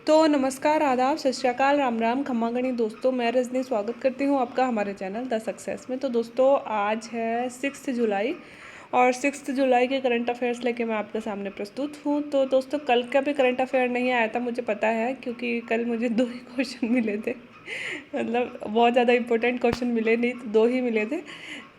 तो नमस्कार, आदाब, सत श्री अकाल, राम राम, खम्मा गणी दोस्तों। मैं रजनी स्वागत करती हूँ आपका हमारे चैनल द सक्सेस में। तो दोस्तों आज है 6 जुलाई और 6 जुलाई के करंट अफेयर्स लेके मैं आपके सामने प्रस्तुत हूँ। तो दोस्तों कल का भी करंट अफेयर नहीं आया था, मुझे पता है, क्योंकि कल मुझे 2 ही क्वेश्चन मिले थे। मतलब बहुत ज़्यादा इंपॉर्टेंट क्वेश्चन मिले नहीं, तो 2 ही मिले थे।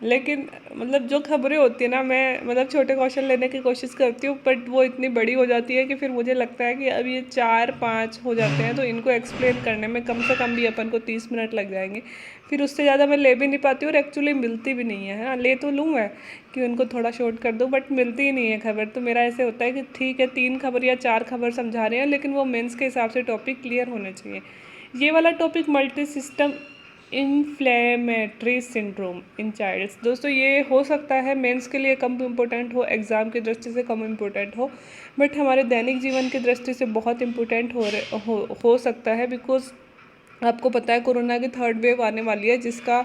लेकिन मतलब जो खबरें होती है ना, मैं मतलब छोटे क्वेश्चन लेने की कोशिश करती हूँ, बट वो इतनी बड़ी हो जाती है कि फिर मुझे लगता है कि अब ये 4-5 हो जाते हैं, तो इनको एक्सप्लेन करने में कम से कम भी अपन को 30 मिनट लग जाएंगे। फिर उससे ज़्यादा मैं ले भी नहीं पाती और एक्चुअली मिलती भी नहीं है। हाँ, ले तो लूँ मैं कि उनको थोड़ा शॉर्ट कर दूँ, बट मिलती ही नहीं है खबर। तो मेरा ऐसे होता है कि ठीक है, 3 खबर या 4 खबर समझा रहे हैं, लेकिन वो मेंस के हिसाब से टॉपिक क्लियर होने चाहिए। ये वाला topic multi system inflammatory syndrome in childs. दोस्तों ये हो सकता है मेंस के लिए कम इम्पोर्टेंट हो, एग्ज़ाम की दृष्टि से कम इम्पोर्टेंट हो, बट हमारे दैनिक जीवन की दृष्टि से बहुत इम्पोर्टेंट हो सकता है। बिकॉज आपको पता है कोरोना की 3rd वेव आने वाली है, जिसका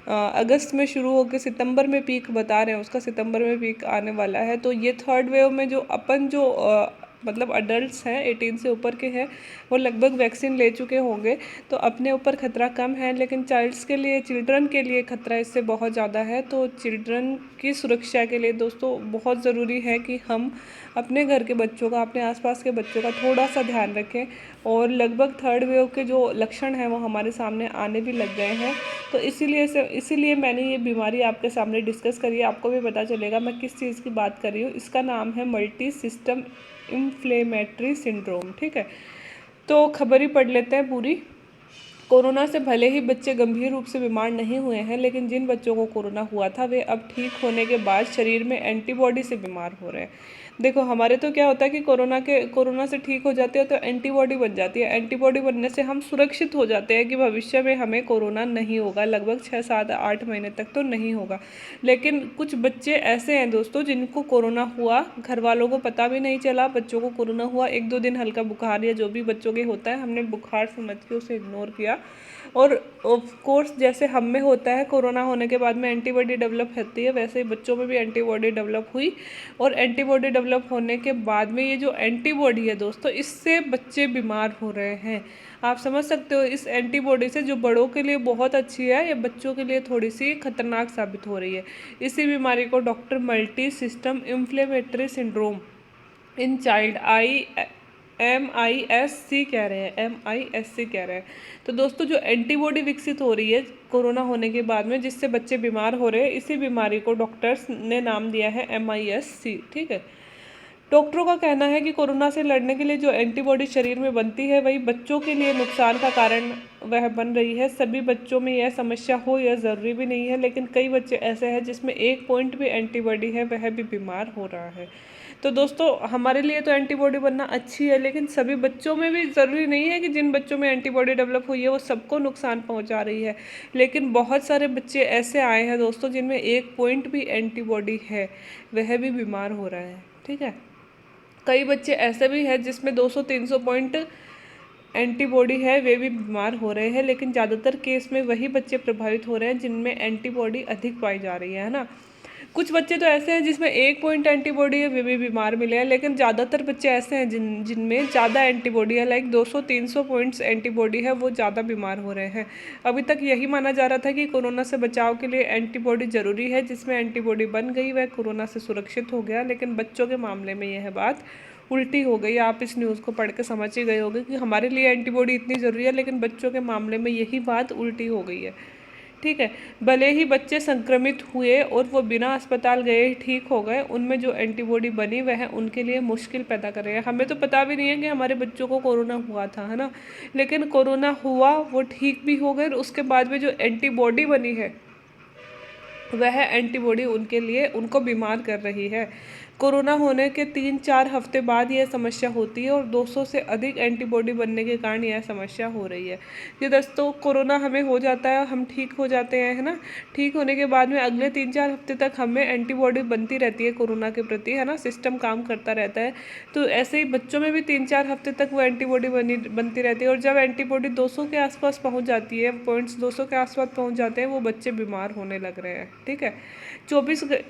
अगस्त में शुरू होकर सितंबर में पीक बता रहे हैं, उसका सितंबर में पीक आने वाला है। तो ये 3rd वेव में जो मतलब अडल्ट्स हैं 18 से ऊपर के हैं, वो लगभग वैक्सीन ले चुके होंगे, तो अपने ऊपर खतरा कम है। लेकिन चिल्ड्रन के लिए खतरा इससे बहुत ज़्यादा है। तो चिल्ड्रन की सुरक्षा के लिए दोस्तों बहुत ज़रूरी है कि हम अपने घर के बच्चों का, अपने आसपास के बच्चों का थोड़ा सा ध्यान रखें। और लगभग 3rd वेव के जो लक्षण हैं वो हमारे सामने आने भी लग गए हैं। तो इसीलिए मैंने ये बीमारी आपके सामने डिस्कस करी है। आपको भी पता चलेगा मैं किस चीज़ की बात कर रही हूँ। इसका नाम है मल्टी सिस्टम इन्फ्लेमेटरी सिंड्रोम। ठीक है, तो खबर ही पढ़ लेते हैं पूरी। कोरोना से भले ही बच्चे गंभीर रूप से बीमार नहीं हुए हैं, लेकिन जिन बच्चों को कोरोना हुआ था वे अब ठीक होने के बाद शरीर में एंटीबॉडी से बीमार हो रहे हैं। देखो हमारे तो क्या होता है कि कोरोना से ठीक हो जाते हैं तो एंटीबॉडी बन जाती है। एंटीबॉडी बनने से हम सुरक्षित हो जाते हैं कि भविष्य में हमें कोरोना नहीं होगा, लगभग 6-7-8 महीने तक तो नहीं होगा। लेकिन कुछ बच्चे ऐसे हैं दोस्तों जिनको कोरोना हुआ, घर वालों को पता भी नहीं चला, बच्चों को कोरोना हुआ, 1-2 दिन हल्का बुखार या जो भी बच्चों के होता है, हमने बुखार समझ के उसे इग्नोर किया। और ऑफ कोर्स जैसे हम में होता है कोरोना होने के बाद में एंटीबॉडी डेवलप होती है, वैसे ही बच्चों में भी एंटीबॉडी डेवलप हुई। और एंटीबॉडी डेवलप होने के बाद में ये जो एंटीबॉडी है दोस्तों, इससे बच्चे बीमार हो रहे हैं। आप समझ सकते हो, इस एंटीबॉडी से जो बड़ों के लिए बहुत अच्छी है, ये बच्चों के लिए थोड़ी सी खतरनाक साबित हो रही है। इसी बीमारी को doctor multi system inflammatory syndrome in child MIS-C कह रहे हैं, MIS-C कह रहे हैं। तो दोस्तों जो एंटीबॉडी विकसित हो रही है कोरोना होने के बाद में, जिससे बच्चे बीमार हो रहे हैं, इसी बीमारी को डॉक्टर्स ने नाम दिया है MIS-C। ठीक है, डॉक्टरों का कहना है कि कोरोना से लड़ने के लिए जो एंटीबॉडी शरीर में बनती है, वही बच्चों के लिए नुकसान का कारण वह बन रही है। सभी बच्चों में यह समस्या हो यह ज़रूरी भी नहीं है, लेकिन कई बच्चे ऐसे हैं जिसमें 1 पॉइंट भी एंटीबॉडी है, वह भी बीमार हो रहा है। तो दोस्तों हमारे लिए तो एंटीबॉडी बनना अच्छी है, लेकिन सभी बच्चों में भी ज़रूरी नहीं है कि जिन बच्चों में एंटीबॉडी डेवलप हुई है वो सबको नुकसान पहुंचा रही है। लेकिन बहुत सारे बच्चे ऐसे आए हैं दोस्तों जिनमें 1 पॉइंट भी एंटीबॉडी है, वह भी बीमार हो रहा है। ठीक है, कई बच्चे ऐसे भी हैं जिसमें 200-300 पॉइंट एंटीबॉडी है, वे भी बीमार हो रहे हैं। लेकिन ज़्यादातर केस में वही बच्चे प्रभावित हो रहे हैं जिनमें एंटीबॉडी अधिक पाई जा रही है ना। कुछ बच्चे तो ऐसे हैं जिसमें 1 पॉइंट एंटीबॉडी है, वे भी बीमार मिले हैं। लेकिन ज़्यादातर बच्चे ऐसे हैं जिनमें ज़्यादा एंटीबॉडी है, लाइक 200-300 पॉइंट्स एंटीबॉडी है, वो ज़्यादा बीमार हो रहे हैं। अभी तक यही माना जा रहा था कि कोरोना से बचाव के लिए एंटीबॉडी ज़रूरी है, जिसमें एंटीबॉडी बन गई वह कोरोना से सुरक्षित हो गया। लेकिन बच्चों के मामले में यह बात उल्टी हो गई। आप इस न्यूज़ को पढ़ के समझ ही गए होंगे कि हमारे लिए एंटीबॉडी इतनी ज़रूरी है, लेकिन बच्चों के मामले में यही बात उल्टी हो गई है। ठीक है, भले ही बच्चे संक्रमित हुए और वो बिना अस्पताल गए ठीक हो गए, उनमें जो एंटीबॉडी बनी वह उनके लिए मुश्किल पैदा कर रही है। हमें तो पता भी नहीं है कि हमारे बच्चों को कोरोना हुआ था, है ना, लेकिन कोरोना हुआ, वो ठीक भी हो गए, और उसके बाद में जो एंटीबॉडी बनी है वह एंटीबॉडी उनको बीमार कर रही है। कोरोना होने के 3-4 हफ्ते बाद यह समस्या होती है और 200 से अधिक एंटीबॉडी बनने के कारण यह समस्या हो रही है। ये दोस्तों कोरोना हमें हो जाता है, हम ठीक हो जाते हैं, है ना। ठीक होने के बाद में अगले 3-4 हफ्ते तक हमें एंटीबॉडी बनती रहती है कोरोना के प्रति, है ना, सिस्टम काम करता रहता है। तो ऐसे ही बच्चों में भी 3-4 हफ्ते तक वो एंटीबॉडी बनती रहती है, और जब एंटीबॉडी 200 के आसपास पहुँच जाती है, पॉइंट्स 200 के आसपास पहुँच जाते हैं, वो बच्चे बीमार होने लग रहे हैं। ठीक है,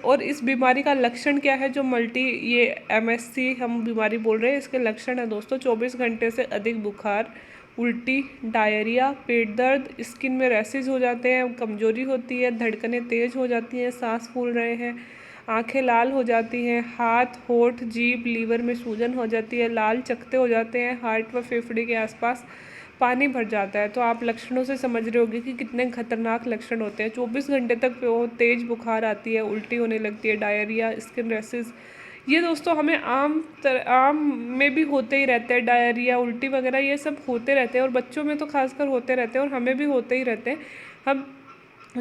और इस बीमारी का लक्षण क्या है, जो मल्टी ये MSC हम बीमारी बोल रहे हैं। इसके लक्षण है दोस्तों 24 घंटे से अधिक बुखार, उल्टी, डायरिया, पेट दर्द, स्किन में रैसेज हो जाते हैं, कमजोरी होती है, धड़कनें तेज़ हो जाती हैं, सांस फूल रहे हैं, आंखें लाल हो जाती हैं, हाथ, होंठ, जीभ, लीवर में सूजन हो जाती है, लाल चकत्ते हो जाते हैं, हार्ट व फेफड़े के आसपास पानी भर जाता है। तो आप लक्षणों से समझ रहे होंगे कि कितने खतरनाक लक्षण होते हैं। 24 घंटे तक वो तेज़ बुखार आती है, उल्टी होने लगती है, डायरिया, स्किन रैसेस, ये दोस्तों हमें आम में भी होते ही रहते हैं। डायरिया, उल्टी वगैरह ये सब होते रहते हैं और बच्चों में तो खासकर होते रहते हैं और हमें भी होते ही रहते हैं। हम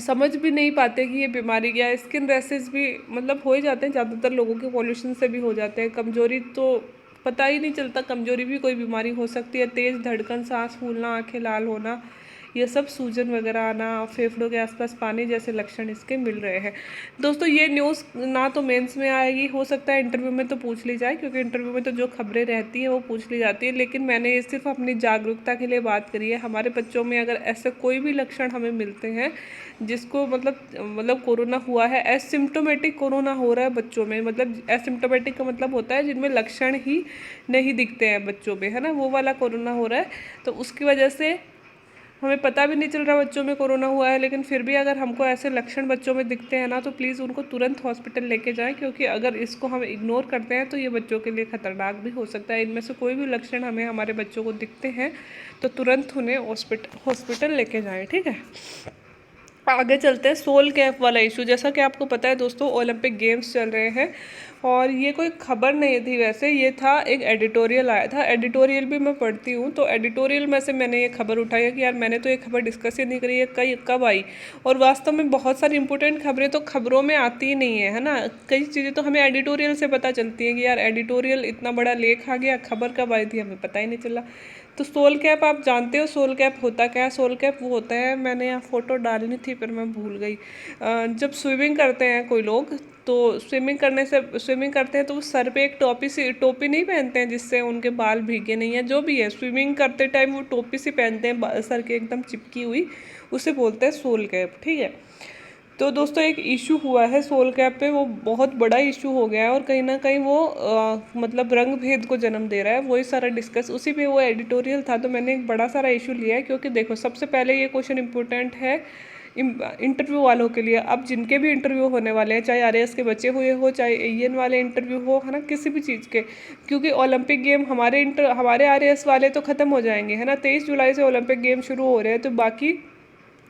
समझ भी नहीं पाते कि ये बीमारी क्या है। स्किन रैसेस भी मतलब हो ही जाते हैं, ज़्यादातर लोगों के पॉल्यूशन से भी हो जाते हैं। कमजोरी तो पता ही नहीं चलता, कमजोरी भी कोई बीमारी हो सकती है। तेज़ धड़कन, सांस फूलना, आंखें लाल होना, ये सब सूजन वगैरह आना, फेफड़ों के आसपास पानी जैसे लक्षण इसके मिल रहे हैं। दोस्तों ये न्यूज़ ना तो मेंस में आएगी, हो सकता है इंटरव्यू में तो पूछ ली जाए, क्योंकि इंटरव्यू में तो जो खबरें रहती हैं वो पूछ ली जाती है। लेकिन मैंने ये सिर्फ अपनी जागरूकता के लिए बात करी है। हमारे बच्चों में अगर ऐसे कोई भी लक्षण हमें मिलते हैं जिसको मतलब कोरोना हुआ है, एसिम्टोमेटिक कोरोना हो रहा है बच्चों में, मतलब एसिम्टोमेटिक का मतलब होता है जिनमें लक्षण ही नहीं दिखते हैं बच्चों में, है ना, वो वाला कोरोना हो रहा है। तो उसकी वजह से हमें पता भी नहीं चल रहा बच्चों में कोरोना हुआ है, लेकिन फिर भी अगर हमको ऐसे लक्षण बच्चों में दिखते हैं ना, तो प्लीज़ उनको तुरंत हॉस्पिटल लेके जाएं, क्योंकि अगर इसको हम इग्नोर करते हैं तो ये बच्चों के लिए खतरनाक भी हो सकता है। इनमें से कोई भी लक्षण हमें हमारे बच्चों को दिखते हैं तो तुरंत उन्हें हॉस्पिटल लेके जाएँ, ठीक है। आगे चलते हैं सोल कैप वाला इशू। जैसा कि आपको पता है दोस्तों, ओलंपिक गेम्स चल रहे हैं और ये कोई खबर नहीं थी वैसे, ये था एक एडिटोरियल आया था। एडिटोरियल भी मैं पढ़ती हूँ, तो एडिटोरियल में से मैंने ये खबर उठाई है कि यार मैंने तो ये खबर डिस्कस ही नहीं करी है, कब आई। और वास्तव में बहुत सारी इंपॉर्टेंट खबरें तो खबरों में आती ही नहीं है ना। कई चीज़ें तो हमें एडिटोरियल से पता चलती हैं कि यार एडिटोरियल इतना बड़ा लेख आ गया, खबर कब आई थी हमें पता ही नहीं चला। तो सोल कैप आप जानते हो, सोल कैप होता क्या है? सोल कैप वो होता है, मैंने यहाँ फ़ोटो डालनी थी पर मैं भूल गई। जब स्विमिंग करते हैं कोई लोग, तो स्विमिंग करते हैं तो वो सर पे एक टोपी नहीं पहनते हैं जिससे उनके बाल भीगे नहीं है। जो भी है, स्विमिंग करते टाइम वो टोपी सी पहनते हैं सर के एकदम चिपकी हुई, उसे बोलते हैं सोल कैप, ठीक है। तो दोस्तों एक इशू हुआ है सोल कैप पे, वो बहुत बड़ा इशू हो गया है और कहीं ना कहीं वो मतलब रंग भेद को जन्म दे रहा है। वही सारा डिस्कस, उसी पे वो एडिटोरियल था, तो मैंने एक बड़ा सारा इशू लिया है। क्योंकि देखो, सबसे पहले ये क्वेश्चन इंपॉर्टेंट है इंटरव्यू वालों के लिए। अब जिनके भी इंटरव्यू होने वाले हैं, चाहे RAS के बचे हुए हो, चाहे AN वाले इंटरव्यू हो, है ना, किसी भी चीज़ के, क्योंकि ओलंपिक गेम हमारे RAS वाले तो ख़त्म हो जाएंगे, है ना। 23 जुलाई से ओलंपिक गेम शुरू हो रहे हैं, तो बाकी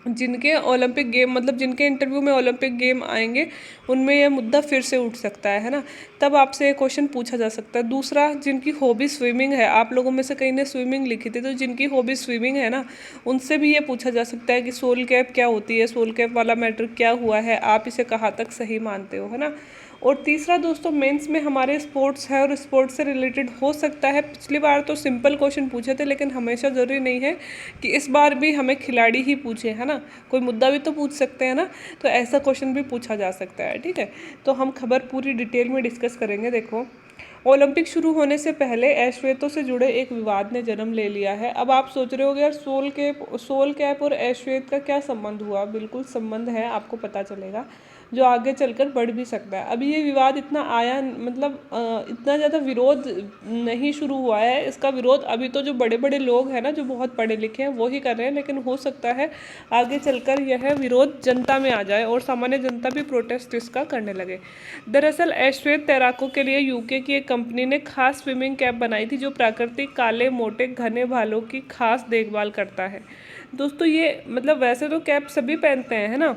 जिनके ओलंपिक गेम मतलब जिनके इंटरव्यू में ओलंपिक गेम आएंगे, उनमें यह मुद्दा फिर से उठ सकता है ना। तब आपसे एक क्वेश्चन पूछा जा सकता है। दूसरा, जिनकी हॉबी स्विमिंग है, आप लोगों में से कई ने स्विमिंग लिखी थी, तो जिनकी हॉबी स्विमिंग है ना, उनसे भी ये पूछा जा सकता है कि सोल कैप क्या होती है, सोल कैप वाला मैटर क्या हुआ है, आप इसे कहाँ तक सही मानते हो, है ना। और तीसरा दोस्तों, मेंस में हमारे स्पोर्ट्स है और स्पोर्ट्स से रिलेटेड हो सकता है। पिछली बार तो सिंपल क्वेश्चन पूछे थे, लेकिन हमेशा ज़रूरी नहीं है कि इस बार भी हमें खिलाड़ी ही पूछे, है ना। कोई मुद्दा भी तो पूछ सकते हैं ना, तो ऐसा क्वेश्चन भी पूछा जा सकता है, ठीक है। तो हम खबर पूरी डिटेल में डिस्कस करेंगे। देखो, ओलंपिक शुरू होने से पहले ऐश्वेतों से जुड़े एक विवाद ने जन्म ले लिया है। अब आप सोच रहे होगे यार, सोल कैप और ऐश्वेत का क्या संबंध हुआ? बिल्कुल संबंध है, आपको पता चलेगा, जो आगे चलकर बढ़ भी सकता है। अभी ये विवाद इतना आया, मतलब इतना ज़्यादा विरोध नहीं शुरू हुआ है। इसका विरोध अभी तो जो बड़े बड़े लोग हैं ना, जो बहुत पढ़े लिखे हैं, वो ही कर रहे हैं, लेकिन हो सकता है आगे चलकर यह विरोध जनता में आ जाए और सामान्य जनता भी प्रोटेस्ट इसका करने लगे। दरअसल ऐश्वेत तैराकों के लिए UK की एक कंपनी ने खास स्विमिंग कैप बनाई थी, जो प्राकृतिक काले मोटे घने बालों की खास देखभाल करता है। दोस्तों ये मतलब वैसे तो कैप सभी पहनते हैं, है ना,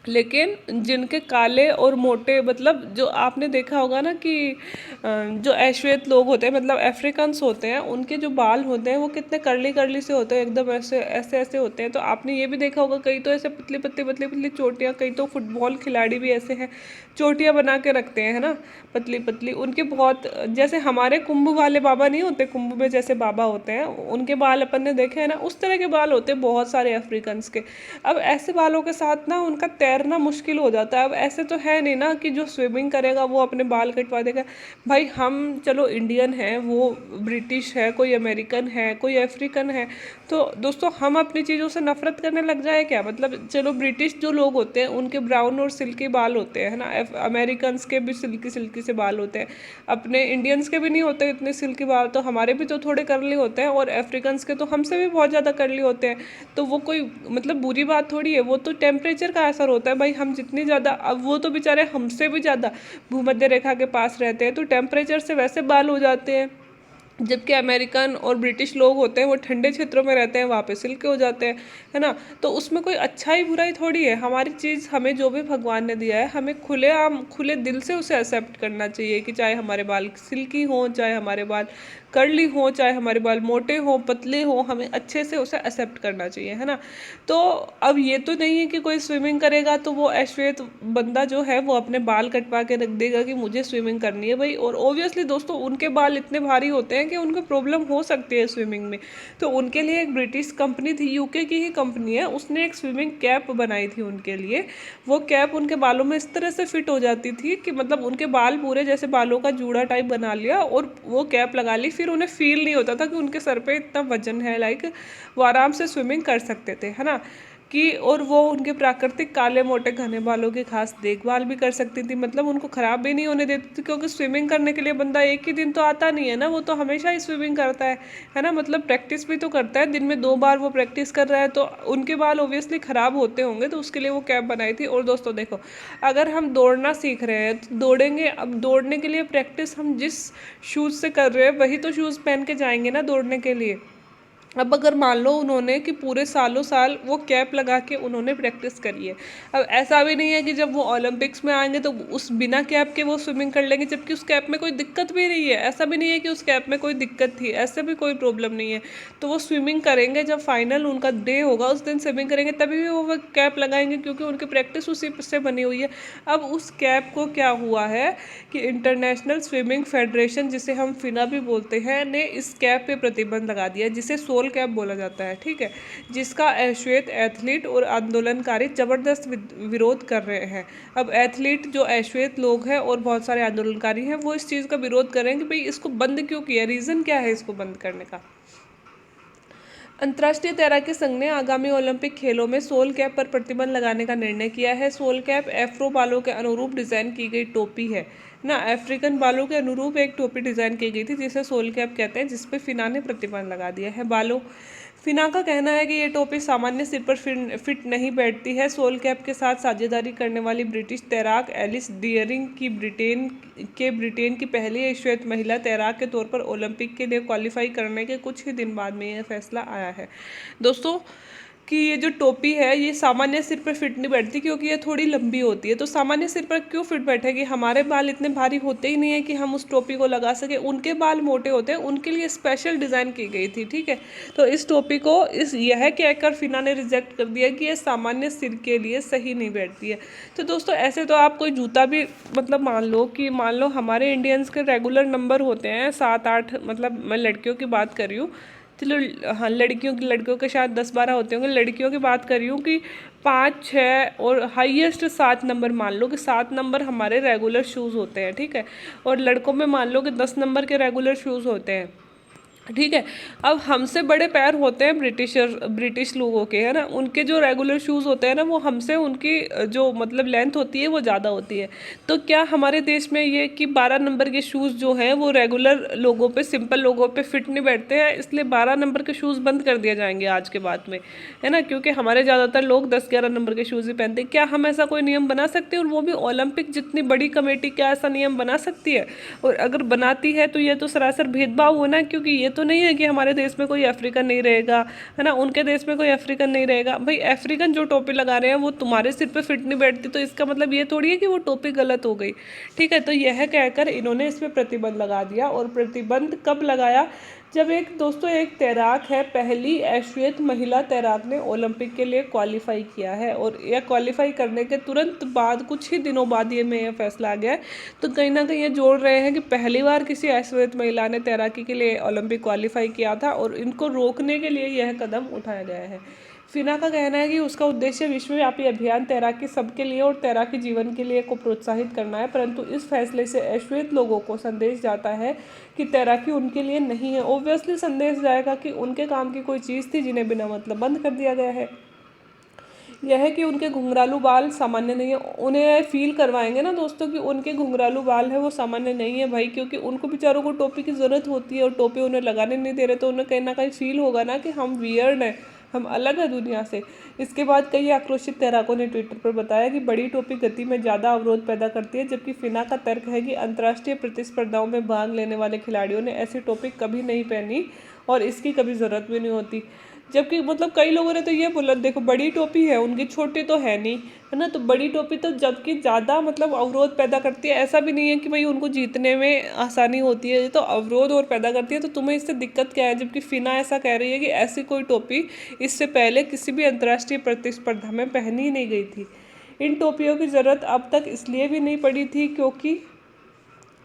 लेकिन जिनके काले और मोटे, मतलब जो आपने देखा होगा ना कि जो ऐश्वेत लोग होते हैं, मतलब अफ्रीकन्स होते हैं, उनके जो बाल होते हैं वो कितने कर्ली कर्ली से होते हैं, एकदम ऐसे ऐसे ऐसे होते हैं। तो आपने ये भी देखा होगा, कई तो ऐसे पतली पतली पतली पतली चोटियाँ, कई तो फुटबॉल खिलाड़ी भी ऐसे हैं, चोटियाँ बना के रखते हैं, है ना, पतली पतली। उनके बहुत, जैसे हमारे कुंभ वाले बाबा नहीं होते, कुंभ में जैसे बाबा होते हैं, उनके बाल अपन ने देखे हैं ना, उस तरह के बाल होते हैं बहुत सारे अफ्रीकन्स के। अब ऐसे बालों के साथ ना उनका तैरना मुश्किल हो जाता है। अब ऐसे तो है नहीं ना कि जो स्विमिंग करेगा वो अपने बाल कटवा देगा। भाई हम चलो इंडियन हैं, वो ब्रिटिश है, कोई अमेरिकन है, कोई अफ्रीकन है, तो दोस्तों हम अपनी चीज़ों से नफरत करने लग जाए क्या? मतलब चलो ब्रिटिश जो लोग होते हैं उनके ब्राउन और सिल्की बाल होते हैं, है ना, अमेरिकन्स के भी सिल्की सिल्की से बाल होते हैं, अपने इंडियंस के भी नहीं होते इतने सिल्की बाल, तो हमारे भी तो थोड़े कर्ली होते हैं, और अफ्रीकन्स के तो हमसे भी बहुत ज़्यादा कर्ली होते हैं। तो वो कोई मतलब बुरी बात थोड़ी है, वो तो टेम्परेचर का असर होता है भाई। हम जितनी ज़्यादा, अब वो तो बेचारे हमसे भी ज़्यादा भूमध्य रेखा के पास रहते हैं, तो टेम्परेचर से वैसे बाल हो जाते हैं। जबकि अमेरिकन और ब्रिटिश लोग होते हैं वो ठंडे क्षेत्रों में रहते हैं, वहाँ पे सिल्क हो जाते हैं, है ना। तो उसमें कोई अच्छाई बुराई थोड़ी है। हमारी चीज़, हमें जो भी भगवान ने दिया है, हमें खुले आम खुले दिल से उसे एक्सेप्ट करना चाहिए कि चाहे हमारे बाल सिल्की हों, चाहे हमारे बाल कर्ली हों, चाहे हमारे बाल मोटे हों, पतले हों, हमें अच्छे से उसे एक्सेप्ट करना चाहिए, है ना। तो अब ये तो नहीं है कि कोई स्विमिंग करेगा तो वो अश्वेत बंदा जो है वो अपने बाल कटवा के रख देगा कि मुझे स्विमिंग करनी है भाई। और ऑब्वियसली दोस्तों उनके बाल इतने भारी होते हैं कि उनको प्रॉब्लम हो सकती है स्विमिंग में। तो उनके लिए एक ब्रिटिश कंपनी थी, यूके की ही कंपनी है, उसने एक स्विमिंग कैप बनाई थी उनके लिए। वो कैप उनके बालों में इस तरह से फिट हो जाती थी कि मतलब उनके बाल पूरे जैसे बालों का जूड़ा टाइप बना लिया और वो कैप लगा ली, फिर उन्हें फील नहीं होता था कि उनके सर पे इतना वजन है, लाइक वो आराम से स्विमिंग कर सकते थे, है ना। कि और वो उनके प्राकृतिक काले मोटे घने बालों की खास देखभाल भी कर सकती थी, मतलब उनको ख़राब भी नहीं होने देती थी, क्योंकि स्विमिंग करने के लिए बंदा एक ही दिन तो आता नहीं है ना, वो तो हमेशा ही स्विमिंग करता है ना, मतलब प्रैक्टिस भी तो करता है, दिन में 2 बार वो प्रैक्टिस कर रहा है, तो उनके बाल ऑब्वियसली ख़राब होते होंगे, तो उसके लिए वो कैप बनाई थी। और दोस्तों देखो, अगर हम दौड़ना सीख रहे हैं तो दौड़ेंगे, अब दौड़ने के लिए प्रैक्टिस हम जिस शूज़ से कर रहे हैं वही तो शूज़ पहन के जाएंगे ना दौड़ने के लिए। अब अगर मान लो उन्होंने कि पूरे सालों साल वो कैप लगा के उन्होंने प्रैक्टिस करी है, अब ऐसा भी नहीं है कि जब वो ओलंपिक्स में आएंगे तो उस बिना कैप के वो स्विमिंग कर लेंगे, जबकि उस कैप में कोई दिक्कत भी नहीं है। ऐसा भी नहीं है कि उस कैप में कोई दिक्कत थी, ऐसे भी कोई प्रॉब्लम नहीं है। तो वो स्विमिंग करेंगे, जब फाइनल उनका डे होगा उस दिन स्विमिंग करेंगे, तभी भी वो कैप लगाएंगे, क्योंकि उनकी प्रैक्टिस उसी से बनी हुई है। अब उस कैप को क्या हुआ है कि इंटरनेशनल स्विमिंग फेडरेशन, जिसे हम फिना भी बोलते हैं, ने इस कैप पे प्रतिबंध लगा दिया, जिसे सोल कैप बोला जाता है, ठीक है, जिसका श्वेत एथलीट और आंदोलनकारी जबरदस्त विरोध कर रहे हैं। अब एथलीट जो श्वेत लोग हैं और बहुत सारे आंदोलनकारी हैं, वो इस चीज़ का विरोध कर रहे हैं कि भाई इसको बंद क्यों किया, रीज़न क्या है इसको बंद करने का। अंतर्राष्ट्रीय तैराकी संघ ने आगामी ओलंपिक खेलों में सोल कैप पर प्रतिबंध लगाने का निर्णय किया है। सोल कैप एफ्रो बालों के अनुरूप डिज़ाइन की गई टोपी है ना, अफ्रीकन बालों के अनुरूप एक टोपी डिज़ाइन की गई थी जिसे सोल कैप कहते हैं, जिस पे फिना ने प्रतिबंध लगा दिया है। बालों फिना का कहना है कि ये टोपी सामान्य सिर पर फिट नहीं बैठती है। सोल कैप के साथ साझेदारी करने वाली ब्रिटिश तैराक एलिस डियरिंग की ब्रिटेन की पहली श्वेत महिला तैराक के तौर पर ओलंपिक के लिए क्वालिफाई करने के कुछ ही दिन बाद में यह फैसला आया है दोस्तों कि ये जो टोपी है ये सामान्य सिर पर फिट नहीं बैठती, क्योंकि ये थोड़ी लंबी होती है। तो सामान्य सिर पर क्यों फिट बैठेगी, हमारे बाल इतने भारी होते ही नहीं है कि हम उस टोपी को लगा सके, उनके बाल मोटे होते हैं, उनके लिए स्पेशल डिज़ाइन की गई थी, ठीक है। तो इस टोपी को यह कहकर फिना ने रिजेक्ट कर दिया कि ये सामान्य सिर के लिए सही नहीं बैठती है। तो दोस्तों ऐसे तो आप कोई जूता भी, मतलब मान लो हमारे इंडियंस के रेगुलर नंबर होते हैं 7-8, मतलब मैं लड़कियों की बात कर रही हूँ, चलो हाँ लड़कियों के शायद 10-12 होते होंगे, लड़कियों की बात कर रही हूँ कि 5-6 और हाईएस्ट 7 नंबर, मान लो कि 7 नंबर हमारे रेगुलर शूज़ होते हैं, ठीक है। और लड़कों में मान लो कि 10 नंबर के रेगुलर शूज़ होते हैं, ठीक है। अब हमसे बड़े पैर होते हैं ब्रिटिश लोगों के, है ना, उनके जो रेगुलर शूज़ होते हैं ना, वो हमसे उनकी जो मतलब लेंथ होती है वो ज़्यादा होती है। तो क्या हमारे देश में ये कि 12 नंबर के शूज़ जो हैं वो रेगुलर लोगों पे, सिंपल लोगों पे फिट नहीं बैठते हैं, इसलिए 12 नंबर के शूज़ बंद कर दिए जाएंगे आज के बाद में, है ना, क्योंकि हमारे ज़्यादातर लोग 10-11 नंबर के शूज़ ही पहनते हैं। क्या हम ऐसा कोई नियम बना सकते हैं, और वो भी ओलंपिक जितनी बड़ी कमेटी क्या ऐसा नियम बना सकती है? और अगर बनाती है तो ये तो सरासर भेदभाव होना, क्योंकि ये तो नहीं है कि हमारे देश में कोई अफ्रीकन नहीं रहेगा, है ना, उनके देश में कोई अफ्रीकन नहीं रहेगा। भाई अफ्रीकन जो टोपी लगा रहे हैं वो तुम्हारे सिर पे फिट नहीं बैठती, तो इसका मतलब ये थोड़ी है कि वो टोपी गलत हो गई, ठीक है। तो यह कहकर इन्होंने इस पर प्रतिबंध लगा दिया। और प्रतिबंध कब लगाया, जब एक तैराक है, पहली श्वेत महिला तैराक ने ओलंपिक के लिए क्वालिफाई किया है, और यह क्वालिफाई करने के तुरंत बाद, कुछ ही दिनों बाद ये में यह फैसला आ गया है। तो कहीं ना कहीं ये जोड़ रहे हैं कि पहली बार किसी श्वेत महिला ने तैराकी के लिए ओलंपिक क्वालिफाई किया था, और इनको रोकने के लिए यह कदम उठाया गया है। फिना का कहना है कि उसका उद्देश्य विश्वव्यापी अभियान तैराकी सबके लिए और तैराकी जीवन के लिए को प्रोत्साहित करना है, परंतु इस फैसले से अश्वेत लोगों को संदेश जाता है कि तैराकी उनके लिए नहीं है। ऑब्वियसली संदेश जाएगा कि उनके काम की कोई चीज़ थी जिन्हें बिना मतलब बंद कर दिया गया है। यह है कि उनके घुंघरालू बाल सामान्य नहीं है। उन्हें फील करवाएंगे ना दोस्तों कि उनके घुंघरालू बाल है वो सामान्य नहीं है भाई, क्योंकि उनको बेचारों को टोपी की ज़रूरत होती है और टोपी उन्हें लगाने नहीं दे रहे, तो उन्हें कहीं ना कहीं फील होगा ना कि हम वियर्ड हैं, हम अलग है दुनिया से। इसके बाद कई आक्रोशित तैराकों ने ट्विटर पर बताया कि बड़ी टोपी गति में ज़्यादा अवरोध पैदा करती है, जबकि फिना का तर्क है कि अंतर्राष्ट्रीय प्रतिस्पर्धाओं में भाग लेने वाले खिलाड़ियों ने ऐसी टोपी कभी नहीं पहनी और इसकी कभी ज़रूरत भी नहीं होती। जबकि मतलब कई लोगों ने तो ये बोला, देखो बड़ी टोपी है उनकी, छोटी तो है नहीं, है ना। तो बड़ी टोपी तो जबकि ज़्यादा मतलब अवरोध पैदा करती है, ऐसा भी नहीं है कि भाई उनको जीतने में आसानी होती है, ये तो अवरोध और पैदा करती है, तो तुम्हें इससे दिक्कत क्या है। जबकि फिना ऐसा कह रही है कि ऐसी कोई टोपी इससे पहले किसी भी अंतर्राष्ट्रीय प्रतिस्पर्धा में पहनी ही नहीं गई थी। इन टोपियों की ज़रूरत अब तक इसलिए भी नहीं पड़ी थी क्योंकि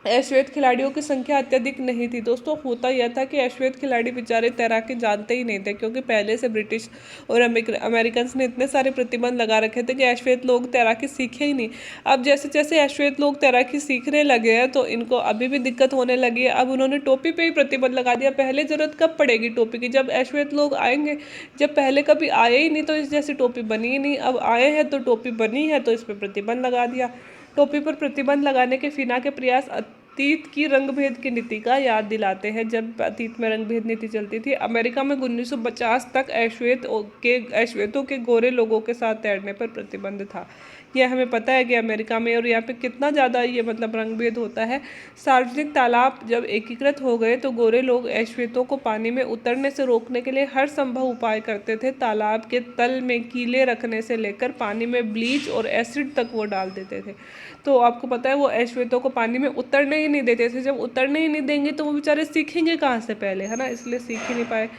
अश्वेत खिलाड़ियों की संख्या अत्यधिक नहीं थी। दोस्तों होता यह था कि अश्वेत खिलाड़ी बेचारे तैराकी जानते ही नहीं थे, क्योंकि पहले से ब्रिटिश और अमेरिकन ने इतने सारे प्रतिबंध लगा रखे थे कि अश्वेत लोग तैराकी सीखे ही नहीं। अब जैसे जैसे अश्वेत लोग तैराकी सीखने लगे हैं तो इनको अभी भी दिक्कत होने लगी है। अब उन्होंने टोपी पे ही प्रतिबंध लगा दिया। पहले ज़रूरत कब पड़ेगी टोपी की, जब अश्वेत लोग आएंगे। जब पहले कभी आए ही नहीं तो इस जैसी टोपी बनी ही नहीं, अब आए हैं तो टोपी बनी है तो इस पर प्रतिबंध लगा दिया। टोपी पर प्रतिबंध लगाने के फिना के प्रयास अतीत की रंगभेद की नीति का याद दिलाते हैं। जब अतीत में रंगभेद नीति चलती थी अमेरिका में 1950 तक अश्वेतों के गोरे लोगों के साथ तैरने पर प्रतिबंध था। यह हमें पता है कि अमेरिका में और यहाँ पे कितना ज़्यादा ये मतलब रंगभेद होता है। सार्वजनिक तालाब जब एकीकृत हो गए तो गोरे लोग अश्वेतों को पानी में उतरने से रोकने के लिए हर संभव उपाय करते थे। तालाब के तल में कीले रखने से लेकर पानी में ब्लीच और एसिड तक वो डाल देते थे। तो आपको पता है वो अश्वेतों को पानी में उतरने ही नहीं देते थे। जब उतरने ही नहीं देंगे तो वो बेचारे सीखेंगे कहाँ से पहले, है ना, इसलिए सीख ही नहीं पाए।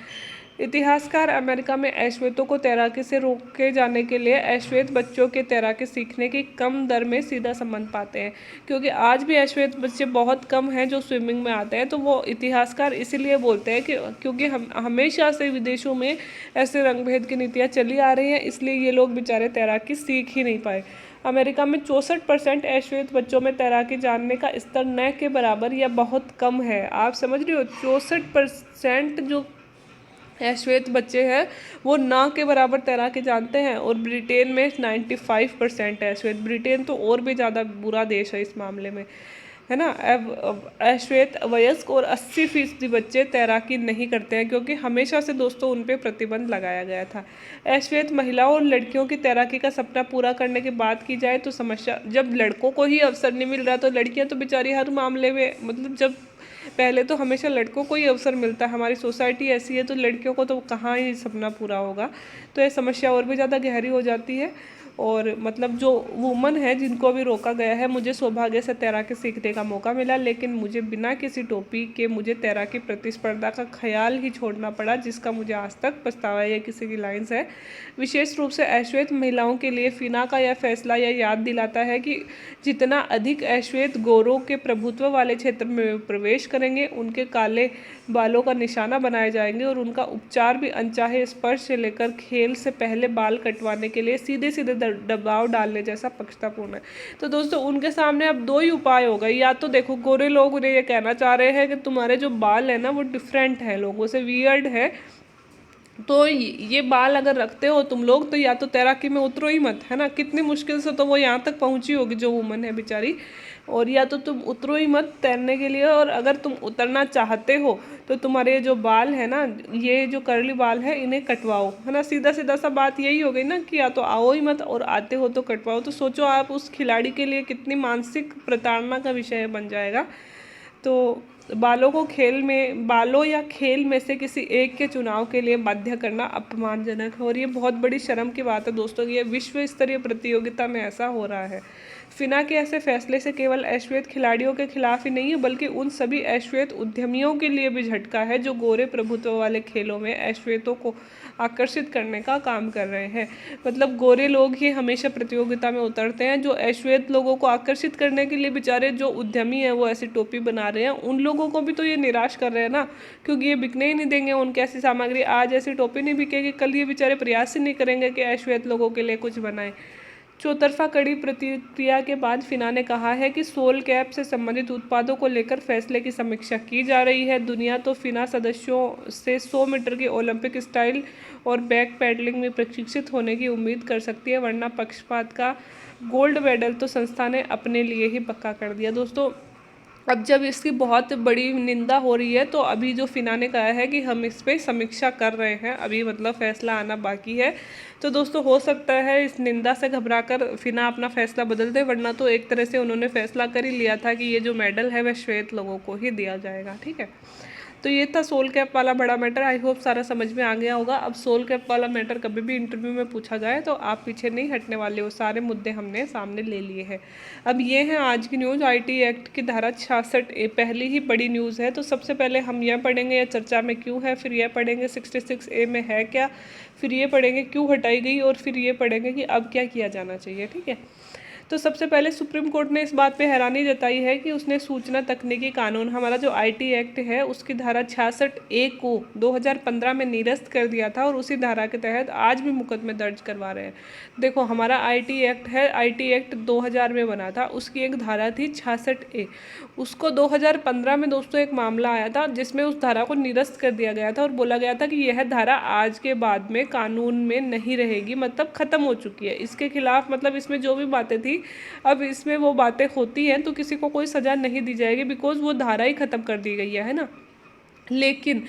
इतिहासकार अमेरिका में अश्वेतों को तैराकी से रोके जाने के लिए अश्वेत बच्चों के तैराकी सीखने की कम दर में सीधा संबंध पाते हैं, क्योंकि आज भी अश्वेत बच्चे बहुत कम हैं जो स्विमिंग में आते हैं। तो वो इतिहासकार इसीलिए बोलते हैं कि क्योंकि हम हमेशा से विदेशों में ऐसे रंगभेद की नीतियाँ चली आ रही हैं, इसलिए ये लोग बेचारे तैराकी सीख ही नहीं पाए। अमेरिका में 64% अश्वेत बच्चों में तैराकी जानने का स्तर न के बराबर या बहुत कम है। आप समझ रहे हो, 64% जो अश्वेत बच्चे हैं वो ना के बराबर तैराकी जानते हैं। और ब्रिटेन में 95% है अश्वेत। ब्रिटेन तो और भी ज़्यादा बुरा देश है इस मामले में, है ना। अब अश्वेत वयस्क और 80% बच्चे तैराकी नहीं करते हैं, क्योंकि हमेशा से दोस्तों उन पे प्रतिबंध लगाया गया था। अश्वेत महिलाओं और लड़कियों की तैराकी का सपना पूरा करने की बात की जाए तो समस्या, जब लड़कों को ही अवसर नहीं मिल रहा तो लड़कियां तो बेचारी हर मामले में, मतलब जब पहले तो हमेशा लड़कों को ही अवसर मिलता है, हमारी सोसाइटी ऐसी है, तो लड़कियों को तो कहाँ ही सपना पूरा होगा। तो ये समस्या और भी ज़्यादा गहरी हो जाती है। और मतलब जो वुमन है जिनको अभी रोका गया है, मुझे सौभाग्य से तैराकी सीखने का मौका मिला, लेकिन मुझे बिना किसी टोपी के मुझे तैराकी प्रतिस्पर्धा का ख्याल ही छोड़ना पड़ा, जिसका मुझे आज तक पछतावा है। ये किसी की लाइन्स है। विशेष रूप से अश्वेत महिलाओं के लिए फिना का यह फैसला यह याद दिलाता है कि जितना अधिक अश्वेत गोरों के प्रभुत्व वाले क्षेत्र में प्रवेश करेंगे उनके काले बालों का निशाना बनाए जाएंगे, और उनका उपचार भी अनचाहे स्पर्श से लेकर खेल से पहले बाल कटवाने के लिए सीधे सीधे दबाव डालने जैसा पक्षतापूर्ण है। तो दोस्तों उनके सामने अब दो ही उपाय हो गए। या तो देखो गोरे लोग उन्हें ये कहना चाह रहे हैं कि तुम्हारे जो बाल है ना वो डिफरेंट है, लोगों से वियर्ड है, तो ये बाल अगर रखते हो तुम लोग तो या तो तैराकी में उतरो ही मत, है ना। कितनी मुश्किल से तो वो यहाँ तक पहुँची होगी जो वुमन है बेचारी, और या तो तुम उतरो ही मत तैरने के लिए, और अगर तुम उतरना चाहते हो तो तुम्हारे जो बाल है ना, ये जो कर्ली बाल है इन्हें कटवाओ, है ना। सीधा सीधा सा बात यही हो गई ना कि या तो आओ ही मत और आते हो तो कटवाओ। तो सोचो आप उस खिलाड़ी के लिए कितनी मानसिक प्रताड़ना का विषय बन जाएगा। तो बालों या खेल में से किसी एक के चुनाव के लिए बाध्य करना अपमानजनक है, और ये बहुत बड़ी शर्म की बात है दोस्तों। ये विश्व स्तरीय प्रतियोगिता में ऐसा हो रहा है। फिना के ऐसे फैसले से केवल अश्वेत खिलाड़ियों के खिलाफ ही नहीं है, बल्कि उन सभी अश्वेत उद्यमियों के लिए भी झटका है जो गोरे प्रभुत्व वाले खेलों में अश्वेतों को आकर्षित करने का काम कर रहे हैं। मतलब गोरे लोग ही हमेशा प्रतियोगिता में उतरते हैं, जो अश्वेत लोगों को आकर्षित करने के लिए बेचारे जो उद्यमी हैं वो ऐसी टोपी बना रहे हैं, उन लोगों लोगों को भी तो ये निराश कर रहे हैं ना, क्योंकि ये बिकने ही नहीं देंगे उनकी ऐसी सामग्री। आज ऐसी टोपी नहीं बिकेगी, कल ये बेचारे प्रयास ही नहीं करेंगे कि अश्वेत लोगों के लिए कुछ बनाए। चौतरफा कड़ी प्रतिक्रिया के बाद फिना ने कहा है कि सोल कैप से संबंधित उत्पादों को लेकर फैसले की समीक्षा की जा रही है। दुनिया तो फिना सदस्यों से 100 मीटर की ओलंपिक स्टाइल और बैक पैडलिंग में प्रशिक्षित होने की उम्मीद कर सकती है, वरना पक्षपात का गोल्ड मेडल तो संस्था ने अपने लिए ही पक्का कर दिया। दोस्तों, अब जब इसकी बहुत बड़ी निंदा हो रही है तो अभी जो फिना ने कहा है कि हम इस पे समीक्षा कर रहे हैं, अभी मतलब फैसला आना बाकी है। तो दोस्तों, हो सकता है इस निंदा से घबराकर फिना अपना फैसला बदल दे, वरना तो एक तरह से उन्होंने फैसला कर ही लिया था कि ये जो मेडल है वह श्वेत लोगों को ही दिया जाएगा। ठीक है, तो ये था सोल कैप वाला बड़ा मैटर। आई होप सारा समझ में आ गया होगा। अब सोल कैप वाला मैटर कभी भी इंटरव्यू में पूछा जाए तो आप पीछे नहीं हटने वाले हो, सारे मुद्दे हमने सामने ले लिए हैं। अब ये है आज की न्यूज़, IT एक्ट की धारा 66A पहली ही बड़ी न्यूज़ है। तो सबसे पहले हम यह पढ़ेंगे यह चर्चा में क्यों है, फिर यह पढ़ेंगे 66A में है क्या, फिर ये पढ़ेंगे क्यों हटाई गई, और फिर ये पढ़ेंगे कि अब क्या किया जाना चाहिए। ठीक है, तो सबसे पहले सुप्रीम कोर्ट ने इस बात पे हैरानी जताई है कि उसने सूचना तकनीकी कानून, हमारा जो IT एक्ट है, उसकी धारा 66A को 2015 में निरस्त कर दिया था और उसी धारा के तहत आज भी मुकदमे दर्ज करवा रहे हैं। देखो, हमारा IT एक्ट है, IT एक्ट 2000 में बना था, उसकी एक धारा थी 66A। उसको 2015 में दोस्तों एक मामला आया था जिसमें उस धारा को निरस्त कर दिया गया था और बोला गया था कि यह धारा आज के बाद में कानून में नहीं रहेगी, मतलब ख़त्म हो चुकी है। इसके खिलाफ मतलब इसमें जो भी बातें थी, अब इसमें वो बातें होती हैं तो किसी को कोई सज़ा नहीं दी जाएगी, बिकॉज वो धारा ही ख़त्म कर दी गई है ना। लेकिन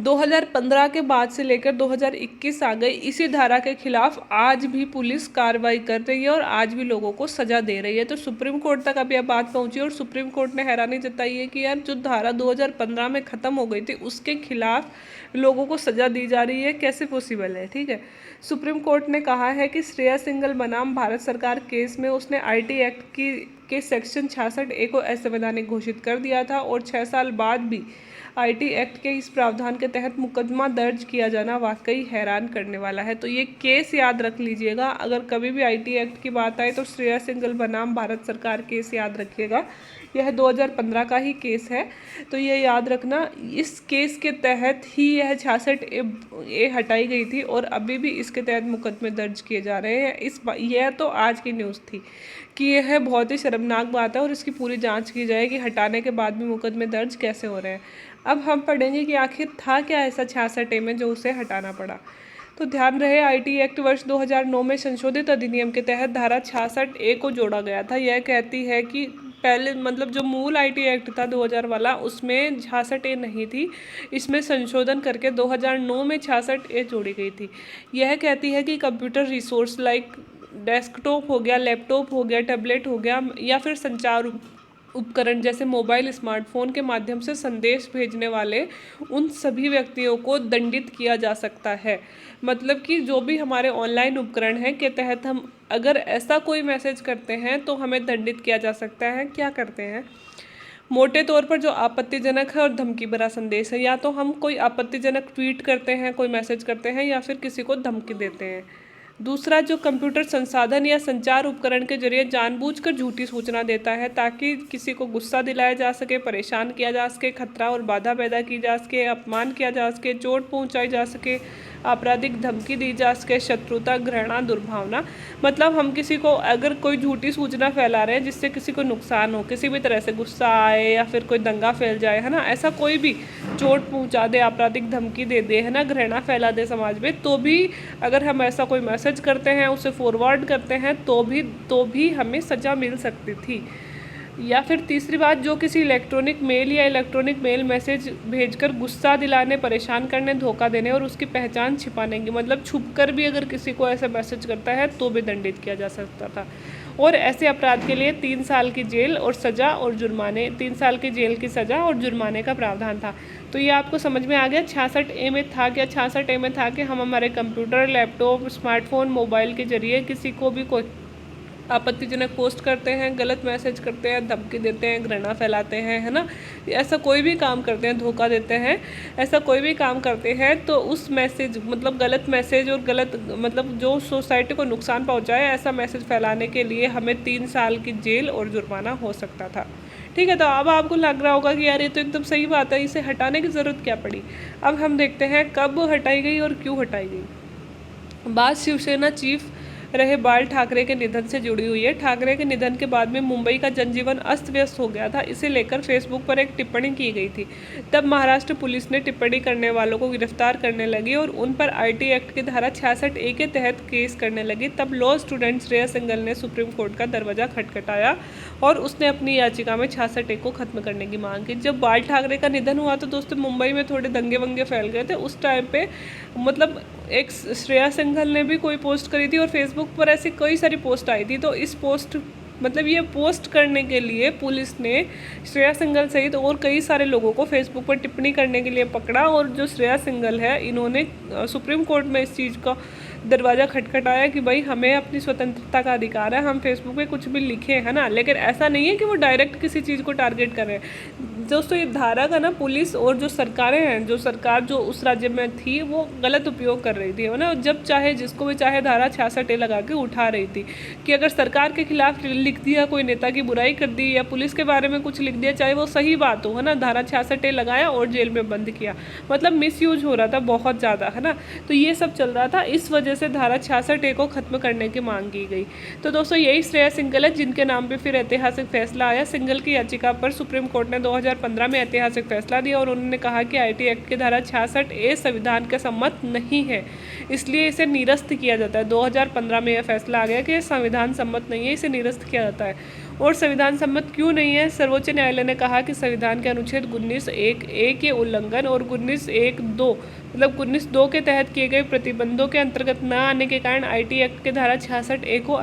2015 के बाद से लेकर 2021 आ गई, इसी धारा के खिलाफ आज भी पुलिस कार्रवाई कर रही है और आज भी लोगों को सज़ा दे रही है। तो सुप्रीम कोर्ट तक अब यह बात पहुंची और सुप्रीम कोर्ट ने हैरानी जताई है कि यार, जो धारा 2015 में ख़त्म हो गई थी उसके खिलाफ लोगों को सज़ा दी जा रही है, कैसे पॉसिबल है। ठीक है, सुप्रीम कोर्ट ने कहा है कि श्रेया सिंघल बनाम भारत सरकार केस में उसने IT एक्ट के सेक्शन 66A को असंवैधानिक घोषित कर दिया था और 6 साल बाद भी IT एक्ट के इस प्रावधान के तहत मुकदमा दर्ज किया जाना वाकई हैरान करने वाला है। तो ये केस याद रख लीजिएगा, अगर कभी भी IT एक्ट की बात आए तो श्रेया सिंघल बनाम भारत सरकार केस याद रखिएगा। यह 2015 का ही केस है, तो ये याद रखना। इस केस के तहत ही यह 66A हटाई गई थी और अभी भी इसके तहत मुकदमे दर्ज किए जा रहे हैं। यह तो आज की न्यूज़ थी कि यह बहुत ही शर्मनाक बात है और इसकी पूरी जांच की जाए कि हटाने के बाद भी मुकदमे दर्ज कैसे हो रहे हैं। अब हम पढ़ेंगे कि आखिर था क्या ऐसा 66A में जो उसे हटाना पड़ा। तो ध्यान रहे, IT एक्ट वर्ष 2009 में संशोधित अधिनियम के तहत धारा 66A को जोड़ा गया था। यह कहती है कि पहले मतलब जो मूल IT एक्ट था 2000 वाला, उसमें 66A नहीं थी, इसमें संशोधन करके 2009 में 66A जोड़ी गई थी। यह कहती है कि कंप्यूटर रिसोर्स लाइक डेस्कटॉप हो गया, लैपटॉप हो गया, टैबलेट हो गया या फिर संचार उपकरण जैसे मोबाइल, स्मार्टफोन के माध्यम से संदेश भेजने वाले उन सभी व्यक्तियों को दंडित किया जा सकता है। मतलब कि जो भी हमारे ऑनलाइन उपकरण हैं के तहत हम अगर ऐसा कोई मैसेज करते हैं तो हमें दंडित किया जा सकता है। क्या करते हैं? मोटे तौर पर जो आपत्तिजनक है और धमकी भरा संदेश है, या तो हम कोई आपत्तिजनक ट्वीट करते हैं, कोई मैसेज करते हैं, या फिर किसी को धमकी देते हैं। दूसरा, जो कंप्यूटर संसाधन या संचार उपकरण के जरिए जानबूझकर झूठी सूचना देता है ताकि किसी को गुस्सा दिलाया जा सके, परेशान किया जा सके, खतरा और बाधा पैदा की जा सके, अपमान किया जा सके, चोट पहुंचाई जा सके, आपराधिक धमकी दी जा सके, शत्रुता, घृणा, दुर्भावना। मतलब हम किसी को अगर कोई झूठी सूचना फैला रहे हैं जिससे किसी को नुकसान हो, किसी भी तरह से गुस्सा आए या फिर कोई दंगा फैल जाए, है ना, ऐसा कोई भी चोट पहुंचा दे, आपराधिक धमकी दे दे, है ना, घृणा फैला दे समाज में, तो भी अगर हम ऐसा कोई मैसेज करते हैं, उसे फॉरवर्ड करते हैं, तो भी हमें सज़ा मिल सकती थी। या फिर तीसरी बात, जो किसी इलेक्ट्रॉनिक मेल या इलेक्ट्रॉनिक मेल मैसेज भेजकर गुस्सा दिलाने, परेशान करने, धोखा देने और उसकी पहचान छिपाने की, मतलब छुपकर भी अगर किसी को ऐसा मैसेज करता है तो भी दंडित किया जा सकता था। और ऐसे अपराध के लिए 3 साल की जेल और सज़ा और जुर्माने 3 साल की जेल की सज़ा और जुर्माने का प्रावधान था। तो ये आपको समझ में आ गया 66A में था क्या। 66A में था कि हम हमारे कंप्यूटर, लैपटॉप, स्मार्टफोन, मोबाइल के जरिए किसी को भी कोई आपत्तिजनक पोस्ट करते हैं, गलत मैसेज करते हैं, धमकी देते हैं, घृणा फैलाते हैं, है ना, ऐसा कोई भी काम करते हैं, धोखा देते हैं, ऐसा कोई भी काम करते हैं, तो उस मैसेज मतलब गलत मैसेज और गलत मतलब जो सोसाइटी को नुकसान पहुंचाए, ऐसा मैसेज फैलाने के लिए हमें 3 साल की जेल और जुर्माना हो सकता था। ठीक है। तो अब आपको लग रहा होगा कि यार ये तो एकदम सही बात है, इसे हटाने की ज़रूरत क्या पड़ी। अब हम देखते हैं कब हटाई गई और क्यों हटाई गई। बात शिवसेना चीफ रहे बाल ठाकरे के निधन से जुड़ी हुई है। ठाकरे के निधन के बाद में मुंबई का जनजीवन अस्त व्यस्त हो गया था। इसे लेकर फेसबुक पर एक टिप्पणी की गई थी। तब महाराष्ट्र पुलिस ने टिप्पणी करने वालों को गिरफ्तार करने लगी और उन पर आईटी एक्ट की धारा 66A के तहत केस करने लगी। तब लॉ स्टूडेंट श्रेया सिंघल ने सुप्रीम कोर्ट का दरवाजा खटखटाया और उसने अपनी याचिका में 66A को खत्म करने की मांग की। जब बाल ठाकरे का निधन हुआ तो दोस्तों मुंबई में थोड़े दंगे वंगे फैल गए थे उस टाइम पे। मतलब एक श्रेया सिंघल ने भी कोई पोस्ट करी थी और फेसबुक पर ऐसी कई सारी पोस्ट आई थी। तो इस पोस्ट मतलब ये पोस्ट करने के लिए पुलिस ने श्रेया सिंघल सहित और कई सारे लोगों को फेसबुक पर टिप्पणी करने के लिए पकड़ा। और जो श्रेया सिंघल है इन्होंने सुप्रीम कोर्ट में इस चीज़ का दरवाज़ा खटखटाया कि भाई हमें अपनी स्वतंत्रता का अधिकार है, हम फेसबुक पे कुछ भी लिखें, है ना। लेकिन ऐसा नहीं है कि वो डायरेक्ट किसी चीज़ को टारगेट कर रहे हैं। दोस्तों ये धारा का ना पुलिस और जो सरकारें हैं, जो सरकार जो उस राज्य में थी वो गलत उपयोग कर रही थी, है ना। जब चाहे जिसको भी चाहे धारा 66A लगा के उठा रही थी कि अगर सरकार के खिलाफ लिख दिया, कोई नेता की बुराई कर दी या पुलिस के बारे में कुछ लिख दिया, चाहे वो सही बात हो, है ना, धारा 66A लगाया और जेल में बंद किया। मतलब मिसयूज हो रहा था बहुत ज़्यादा, है ना। तो ये सब चल रहा था, इस वजह से धारा 66A को खत्म करने की मांग की गई। तो दोस्तों यही श्रेया सिंघल है जिनके नाम पे फिर ऐतिहासिक फैसला आया। सिंघल की याचिका पर सुप्रीम कोर्ट ने 2015 में ऐतिहासिक फैसला दिया और उन्होंने कहा कि आईटी एक्ट की धारा 66A संविधान के सम्मत नहीं है, इसलिए इसे निरस्त किया जाता है। 2015 में यह फैसला आ गया कि संविधान सम्मत नहीं है, इसे निरस्त किया जाता है। और संविधान सम्मत क्यों नहीं है? सर्वोच्च न्यायालय ने कहा कि संविधान के अनुच्छेद 19(1)(a) के उल्लंघन और 19(1)(2) मतलब 19(2) के तहत किए गए प्रतिबंधों के अंतर्गत न आने के कारण आईटी एक्ट के धारा 66A को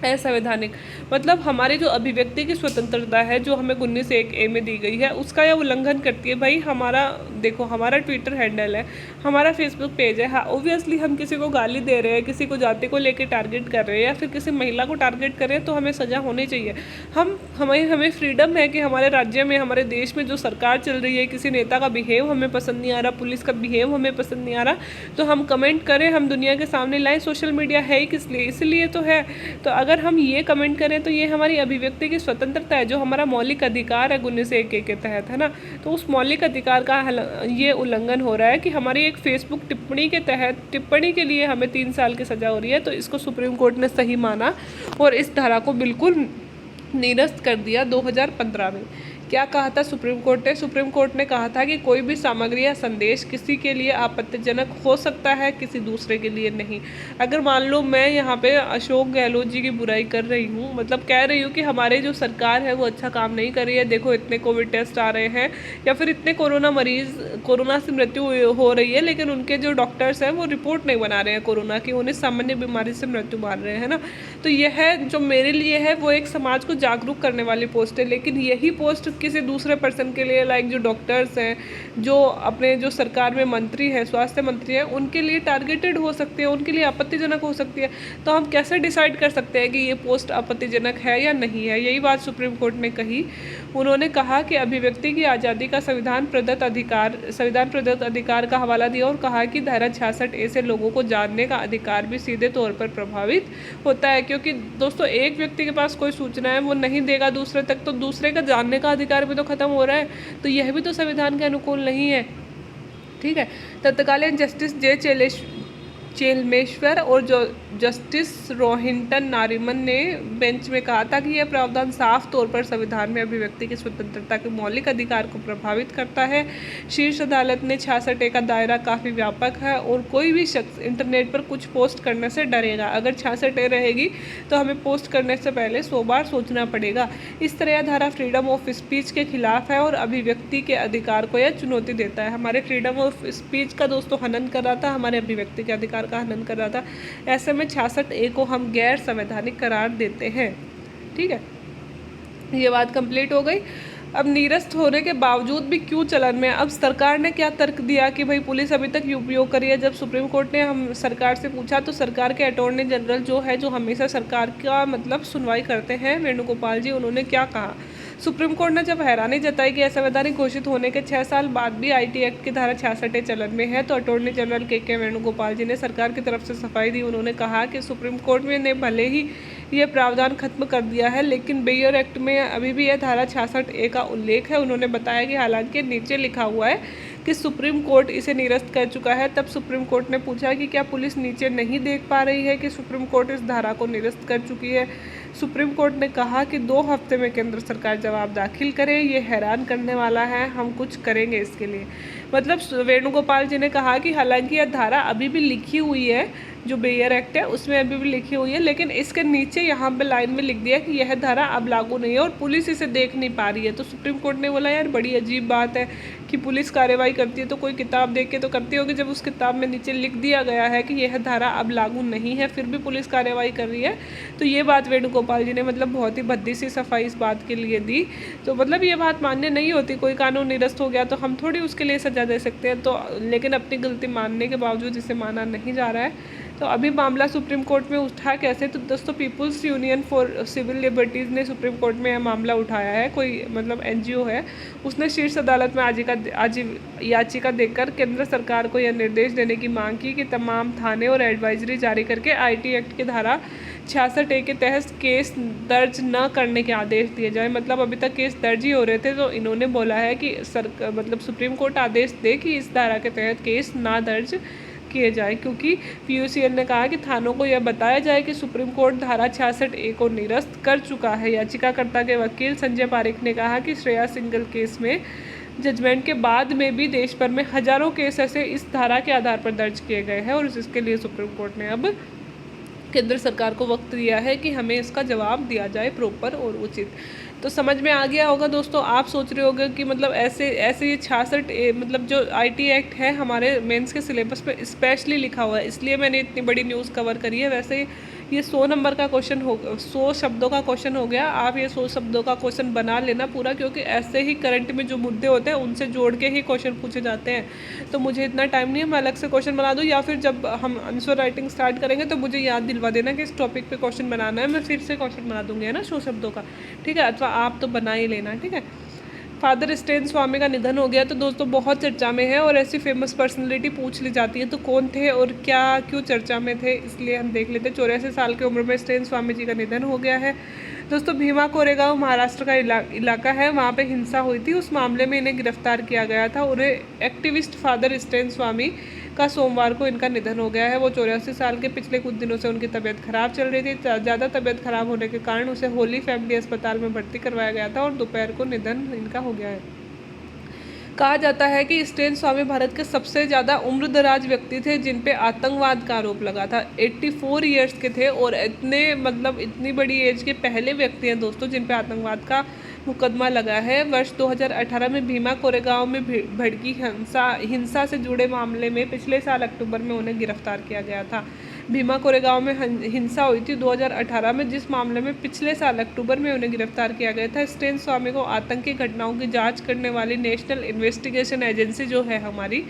असंवैधानिक मतलब हमारी जो अभिव्यक्ति की स्वतंत्रता है जो हमें 19(1)(a) में दी गई है उसका यह उल्लंघन करती है। भाई हमारा देखो, हमारा ट्विटर हैंडल है, हमारा फेसबुक पेज है, हाँ ऑब्वियसली हम किसी को गाली दे रहे हैं, किसी को जाति को लेकर टारगेट कर रहे हैं या फिर किसी महिला को टारगेट कर रहे हैं तो हमें सज़ा होनी चाहिए। हमें फ्रीडम है कि हमारे राज्य में, हमारे देश में जो सरकार चल रही है, किसी नेता का बिहेव हमें पसंद नहीं आ रहा, पुलिस का बिहेव हमें पसंद नहीं आ रहा, तो हम कमेंट करें, हम दुनिया के सामने लाएं। सोशल मीडिया है ही किस लिए? इसलिए तो है। तो अगर हम ये कमेंट करें तो ये हमारी अभिव्यक्ति की स्वतंत्रता है, जो हमारा मौलिक अधिकार है 19(1)(a) के तहत, है ना। तो उस मौलिक अधिकार का ये उल्लंघन हो रहा है कि हमारी एक फेसबुक टिप्पणी के तहत टिप्पणी के लिए हमें 3 साल की सज़ा हो रही है। तो इसको सुप्रीम कोर्ट ने सही माना और इस धारा को बिल्कुल निरस्त कर दिया 2015 में। क्या कहा था सुप्रीम कोर्ट ने? सुप्रीम कोर्ट ने कहा था कि कोई भी सामग्री या संदेश किसी के लिए आपत्तिजनक हो सकता है, किसी दूसरे के लिए नहीं। अगर मान लो मैं यहाँ पे अशोक गहलोत जी की बुराई कर रही हूँ, मतलब कह रही हूँ कि हमारी जो सरकार है वो अच्छा काम नहीं कर रही है, देखो इतने कोविड टेस्ट आ रहे हैं या फिर इतने कोरोना से मृत्यु हो रही है, लेकिन उनके जो डॉक्टर्स हैं वो रिपोर्ट नहीं बना रहे हैं कोरोना की, उन्हें सामान्य बीमारी से मृत्यु मान रहे हैं ना। तो यह जो मेरे लिए है वो एक समाज को जागरूक करने वाली पोस्ट है। लेकिन यही पोस्ट किसी दूसरे पर्सन के लिए, लाइक जो डॉक्टर्स हैं, जो अपने जो सरकार में मंत्री हैं, स्वास्थ्य मंत्री हैं, उनके लिए टारगेटेड हो सकती है, उनके लिए आपत्तिजनक हो सकती है। तो हम कैसे डिसाइड कर सकते हैं कि ये पोस्ट आपत्तिजनक है या नहीं है? यही बात सुप्रीम कोर्ट ने कही। उन्होंने कहा कि अभिव्यक्ति की आज़ादी का संविधान प्रदत्त अधिकार का हवाला दिया और कहा कि धारा 66A से लोगों को जानने का अधिकार भी सीधे तौर पर प्रभावित होता है। क्योंकि दोस्तों एक व्यक्ति के पास कोई सूचना है वो नहीं देगा दूसरे तक, तो दूसरे का जानने का अधिकार भी तो खत्म हो रहा है। तो यह भी तो संविधान के अनुकूल नहीं है, ठीक है। तत्कालीन जस्टिस जे चेलमेश्वर और जो जस्टिस रोहिंटन नारिमन ने बेंच में कहा था कि यह प्रावधान साफ तौर पर संविधान में अभिव्यक्ति की स्वतंत्रता के मौलिक अधिकार को प्रभावित करता है। शीर्ष अदालत ने 66A का दायरा काफ़ी व्यापक है और कोई भी शख्स इंटरनेट पर कुछ पोस्ट करने से डरेगा। अगर 66A रहेगी तो हमें पोस्ट करने से पहले 100 बार सोचना पड़ेगा। इस तरह यह धारा फ्रीडम ऑफ स्पीच के खिलाफ है और अभिव्यक्ति के अधिकार को यह चुनौती देता है। हमारे फ्रीडम ऑफ स्पीच का दोस्तों हनन कर रहा था, हमारे अभिव्यक्ति के अधिकार का हनन कर रहा था। ऐसे में 66A को हम गैर संवैधानिक करार देते हैं, ठीक है। ये बात कंप्लीट हो गई। अब निरस्त होने के बावजूद भी क्यों चलन में? अब सरकार ने क्या तर्क दिया कि भाई पुलिस अभी तक उपयोग करी है। जब सुप्रीम कोर्ट ने हम सरकार से पूछा तो सरकार के अटॉर्नी जनरल जो है, जो हमेशा सरकार का मतलब सुनवाई करते हैं, वेणुगोपाल जी, उन्होंने क्या कहा? सुप्रीम कोर्ट ने जब हैरानी जताई कि असंवैधानिक घोषित होने के 6 साल बाद भी आईटी एक्ट की धारा 66A चलन में है, तो अटॉर्नी जनरल के वेणुगोपाल जी ने सरकार की तरफ से सफाई दी। उन्होंने कहा कि सुप्रीम कोर्ट में ने भले ही ये प्रावधान खत्म कर दिया है, लेकिन बेयर एक्ट में अभी भी यह धारा 66A का उल्लेख है। उन्होंने बताया कि हालांकि नीचे लिखा हुआ है कि सुप्रीम कोर्ट इसे निरस्त कर चुका है। तब सुप्रीम कोर्ट ने पूछा कि क्या पुलिस नीचे नहीं देख पा रही है कि सुप्रीम कोर्ट इस धारा को निरस्त कर चुकी है। सुप्रीम कोर्ट ने कहा कि 2 हफ्ते में केंद्र सरकार जवाब दाखिल करे। ये हैरान करने वाला है, हम कुछ करेंगे इसके लिए। मतलब वेणुगोपाल जी ने कहा कि हालांकि यह धारा अभी भी लिखी हुई है, जो बेयर एक्ट है उसमें अभी भी लिखी हुई है, लेकिन इसके नीचे यहाँ पे लाइन में लिख दिया कि यह धारा अब लागू नहीं है और पुलिस इसे देख नहीं पा रही है। तो सुप्रीम कोर्ट ने बोला यार बड़ी अजीब बात है कि पुलिस कार्रवाई करती है तो कोई किताब देख के तो करती होगी, जब उस किताब में नीचे लिख दिया गया है कि यह धारा अब लागू नहीं है फिर भी पुलिस कार्रवाई कर रही है। तो ये बात वेणुगोपाल जी ने मतलब बहुत ही भद्दी सी सफाई इस बात के लिए दी। तो मतलब ये बात मान्य नहीं होती, कोई कानून निरस्त हो गया तो हम थोड़ी उसके लिए सजा दे सकते हैं। तो लेकिन अपनी गलती मानने के बावजूद इसे माना नहीं जा रहा है। तो अभी मामला सुप्रीम कोर्ट में उठा कैसे, तो दोस्तों peoples union for civil liberties ने सुप्रीम कोर्ट में यह मामला उठाया है। कोई मतलब NGO है, उसने शीर्ष अदालत में आज याचिका देकर केंद्र सरकार को यह निर्देश देने की मांग की कि तमाम थाने और एडवाइजरी जारी करके IT एक्ट की धारा 66A के तहत केस दर्ज न करने के आदेश दिए जाए। मतलब अभी तक केस दर्ज ही हो रहे थे, तो इन्होंने बोला है कि मतलब सुप्रीम कोर्ट आदेश दे कि इस धारा के तहत केस ना दर्ज किए जाए, क्योंकि PUCL ने कहा कि थानों को यह बताया जाए कि सुप्रीम कोर्ट धारा 66A को निरस्त कर चुका है। याचिकाकर्ता के वकील संजय पारिक ने कहा कि श्रेया सिंगल केस में जजमेंट के बाद में भी देश भर में हजारों केस ऐसे इस धारा के आधार पर दर्ज किए गए हैं और इसके लिए सुप्रीम कोर्ट ने अब केंद्र सरकार को वक्त दिया है कि हमें इसका जवाब दिया जाए प्रॉपर और उचित। तो समझ में आ गया होगा दोस्तों। आप सोच रहे होंगे कि मतलब ऐसे ये 66A मतलब जो IT एक्ट है हमारे मेंस के सिलेबस पे स्पेशली लिखा हुआ है, इसलिए मैंने इतनी बड़ी न्यूज़ कवर करी है। वैसे ये 100 नंबर का क्वेश्चन हो, 100 शब्दों का क्वेश्चन हो गया। आप ये 100 शब्दों का क्वेश्चन बना लेना पूरा, क्योंकि ऐसे ही करंट में जो मुद्दे होते हैं उनसे जोड़ के ही क्वेश्चन पूछे जाते हैं। तो मुझे इतना टाइम नहीं है, मैं अलग से क्वेश्चन बना दूँ, या फिर जब हम आंसर राइटिंग स्टार्ट करेंगे तो मुझे याद दिलवा देना कि इस टॉपिक पे क्वेश्चन बनाना है, मैं फिर से क्वेश्चन बना दूँगी, है ना, 100 शब्दों का, ठीक है। अथवा आप तो बना ही लेना, ठीक है। फादर स्टेन स्वामी का निधन हो गया, तो दोस्तों बहुत चर्चा में है और ऐसी फेमस पर्सनालिटी पूछ ली जाती है तो कौन थे और क्या क्यों चर्चा में थे, इसलिए हम देख लेते हैं। 84 साल की उम्र में स्टेन स्वामी जी का निधन हो गया है। दोस्तों भीमा कोरेगांव महाराष्ट्र का इलाका है, वहाँ पे हिंसा हुई थी, उस मामले में इन्हें गिरफ्तार किया गया था। उन्हें एक्टिविस्ट फादर स्टेन स्वामी का सोमवार को इनका निधन हो गया है। वो 84 साल के, पिछले कुछ दिनों से उनकी तबीयत खराब चल रही थी। ज़्यादा तबीयत खराब होने के कारण उसे होली फैमिली अस्पताल में भर्ती करवाया गया था और दोपहर को निधन इनका हो गया है। कहा जाता है कि स्टेन स्वामी भारत के सबसे ज़्यादा उम्रदराज व्यक्ति थे जिन पे आतंकवाद का आरोप लगा था। 84 ईयर्स के थे और इतनी बड़ी एज के पहले व्यक्ति हैं दोस्तों जिन पे आतंकवाद का मुकदमा लगा है। वर्ष 2018 में भीमा कोरेगांव में भड़की हिंसा से जुड़े मामले में पिछले साल अक्टूबर में उन्हें गिरफ्तार किया गया था। भीमा कोरेगांव में हिंसा हुई थी 2018 में, जिस मामले में पिछले साल अक्टूबर में उन्हें गिरफ्तार किया गया था। स्टेन स्वामी को आतंकी घटनाओं की जांच करने वाली नेशनल इन्वेस्टिगेशन एजेंसी जो है हमारी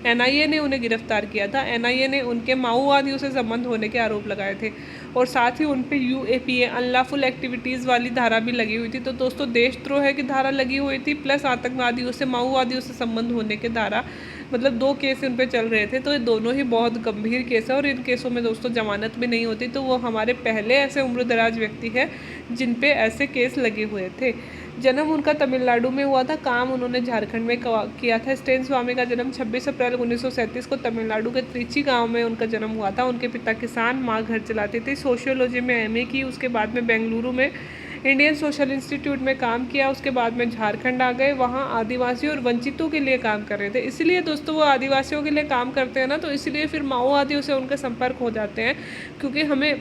NIA ने उन्हें गिरफ्तार किया था। NIA ने उनके माओवादियों से संबंध होने के आरोप लगाए थे और साथ ही उन पे UAPA अनलॉफुल एक्टिविटीज़ वाली धारा भी लगी हुई थी। तो दोस्तों देशद्रोह की धारा लगी हुई थी प्लस आतंकवादियों से माओवादियों से संबंध होने के धारा, मतलब 2 केस उन पे चल रहे थे। तो ये दोनों ही बहुत गंभीर केस है और इन केसों में दोस्तों जमानत भी नहीं होती। तो वो हमारे पहले ऐसे उम्रदराज व्यक्ति है जिन पे ऐसे केस लगे हुए थे। जन्म उनका तमिलनाडु में हुआ था, काम उन्होंने झारखंड में किया था। स्टेन स्वामी का जन्म 26 अप्रैल 1937 को तमिलनाडु के त्रिची गांव में उनका जन्म हुआ था। उनके पिता किसान, माँ घर चलाती थी। सोशियोलॉजी में MA की, उसके बाद में बेंगलुरु में इंडियन सोशल इंस्टीट्यूट में काम किया। उसके बाद में झारखंड आ गए, वहाँ आदिवासियों और वंचितों के लिए काम कर रहे थे। इसीलिए दोस्तों वो आदिवासियों के लिए काम करते हैं ना, तो इसलिए फिर माओवादियों से उनके संपर्क हो जाते हैं। क्योंकि हमें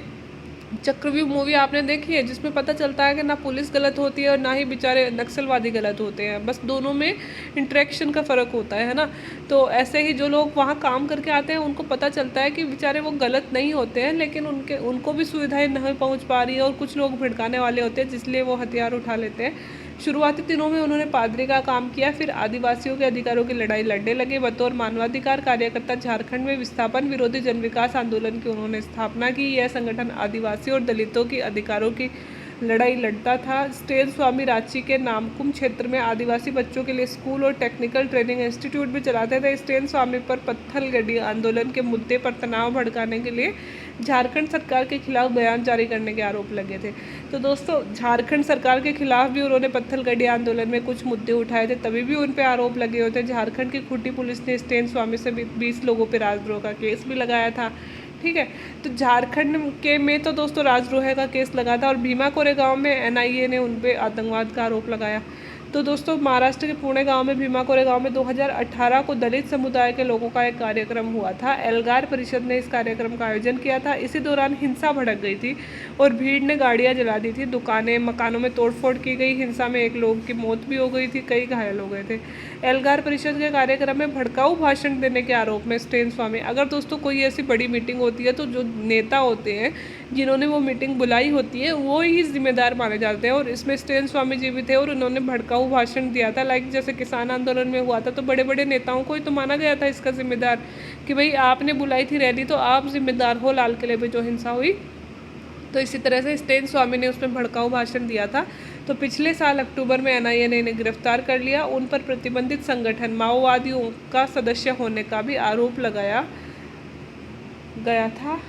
चक्रव्यूह मूवी आपने देखी है जिसमें पता चलता है कि ना पुलिस गलत होती है और ना ही बेचारे नक्सलवादी गलत होते हैं, बस दोनों में इंटरेक्शन का फ़र्क होता है ना। तो ऐसे ही जो लोग वहाँ काम करके आते हैं उनको पता चलता है कि बेचारे वो गलत नहीं होते हैं, लेकिन उनको भी सुविधाएं नहीं पहुँच पा रही है और कुछ लोग भिड़काने वाले होते हैं जिसलिए वो हथियार उठा लेते हैं। शुरुआती दिनों में उन्होंने पादरी का काम किया, फिर आदिवासियों के अधिकारों की लड़ाई लड़ने लगे। बतौर मानवाधिकार कार्यकर्ता झारखंड में विस्थापन विरोधी जन विकास आंदोलन की उन्होंने स्थापना की। यह संगठन आदिवासी और दलितों की अधिकारों की लड़ाई लड़ता था। स्टेन स्वामी रांची के नामकुम क्षेत्र में आदिवासी बच्चों के लिए स्कूल और टेक्निकल ट्रेनिंग इंस्टीट्यूट भी चलाते थे। स्टेन स्वामी पर पत्थलगड़ी आंदोलन के मुद्दे पर तनाव भड़काने के लिए झारखंड सरकार के खिलाफ बयान जारी करने के आरोप लगे थे। तो दोस्तों झारखंड सरकार के खिलाफ भी उन्होंने पत्थलगड़ी आंदोलन में कुछ मुद्दे उठाए थे, तभी भी उन पे आरोप लगे होते। झारखंड की खूंटी पुलिस ने स्टेन स्वामी से 20 लोगों पर राजद्रोह का केस भी लगाया था। ठीक है, तो झारखंड के में तो दोस्तों राजद्रोह का केस लगा था और भीमा कोरेगांव में एनआईए ने उन पे आतंकवाद का आरोप लगाया। तो दोस्तों महाराष्ट्र के पुणे गांव में भीमा कोरेगांव में 2018 को दलित समुदाय के लोगों का एक कार्यक्रम हुआ था। एल्गार परिषद ने इस कार्यक्रम का आयोजन किया था। इसी दौरान हिंसा भड़क गई थी और भीड़ ने गाड़ियां जला दी थी, दुकानें मकानों में तोड़फोड़ की गई। हिंसा में एक लोग की मौत भी हो गई थी, कई घायल हो गए थे। एल्गार परिषद के कार्यक्रम में भड़काऊ भाषण देने के आरोप में स्टेन स्वामी, अगर दोस्तों कोई ऐसी बड़ी मीटिंग होती है तो जो नेता होते हैं जिन्होंने वो मीटिंग बुलाई होती है वो ही जिम्मेदार माने जाते हैं, और इसमें स्टेन स्वामी जी भी थे और उन्होंने भड़काऊ भाषण दिया था। लाइक जैसे किसान आंदोलन में हुआ था तो बड़े बड़े नेताओं को ही तो माना गया था इसका जिम्मेदार कि भाई आपने बुलाई थी रैली तो आप जिम्मेदार हो लाल किले पर जो हिंसा हुई। तो इसी तरह से स्टेन स्वामी ने उसमें भड़काऊ भाषण दिया था। तो पिछले साल अक्टूबर में एनआईए ने इन्हें गिरफ्तार कर लिया। उन पर प्रतिबंधित संगठन माओवादियों का सदस्य होने का भी आरोप लगाया गया था,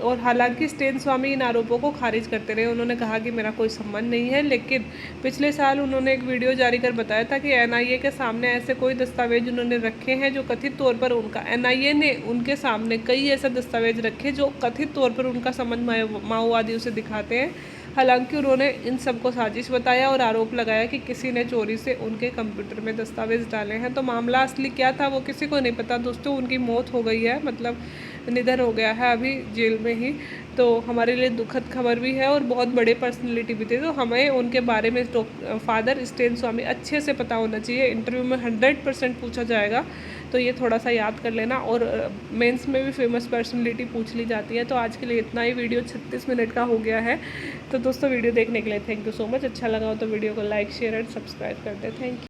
और हालांकि स्टेन स्वामी इन आरोपों को खारिज करते रहे। उन्होंने कहा कि मेरा कोई संबंध नहीं है, लेकिन पिछले साल उन्होंने एक वीडियो जारी कर बताया था कि एनआईए के सामने ऐसे कोई दस्तावेज उन्होंने रखे हैं जो कथित तौर पर उनका, एनआईए ने उनके सामने कई ऐसे दस्तावेज रखे जो कथित तौर पर उनका संबंध माओवादियों से दिखाते हैं। हालांकि उन्होंने इन सबको साजिश बताया और आरोप लगाया कि किसी ने चोरी से उनके कंप्यूटर में दस्तावेज डाले हैं। तो मामला असली क्या था वो किसी को नहीं पता दोस्तों। उनकी मौत हो गई है, मतलब निधन हो गया है अभी जेल में ही। तो हमारे लिए दुखद खबर भी है और बहुत बड़े पर्सनैलिटी भी थे, तो हमें उनके बारे में फादर स्टेन स्वामी अच्छे से पता होना चाहिए। इंटरव्यू में 100% पूछा जाएगा, तो ये थोड़ा सा याद कर लेना। और मेंस में भी फेमस पर्सनैलिटी पूछ ली जाती है। तो आज के लिए इतना ही, वीडियो 36 मिनट का हो गया है। तो दोस्तों वीडियो देखने के लिए थैंक यू सो मच। अच्छा लगा हो तो वीडियो को लाइक शेयर एंड सब्सक्राइब कर दे। Thank you.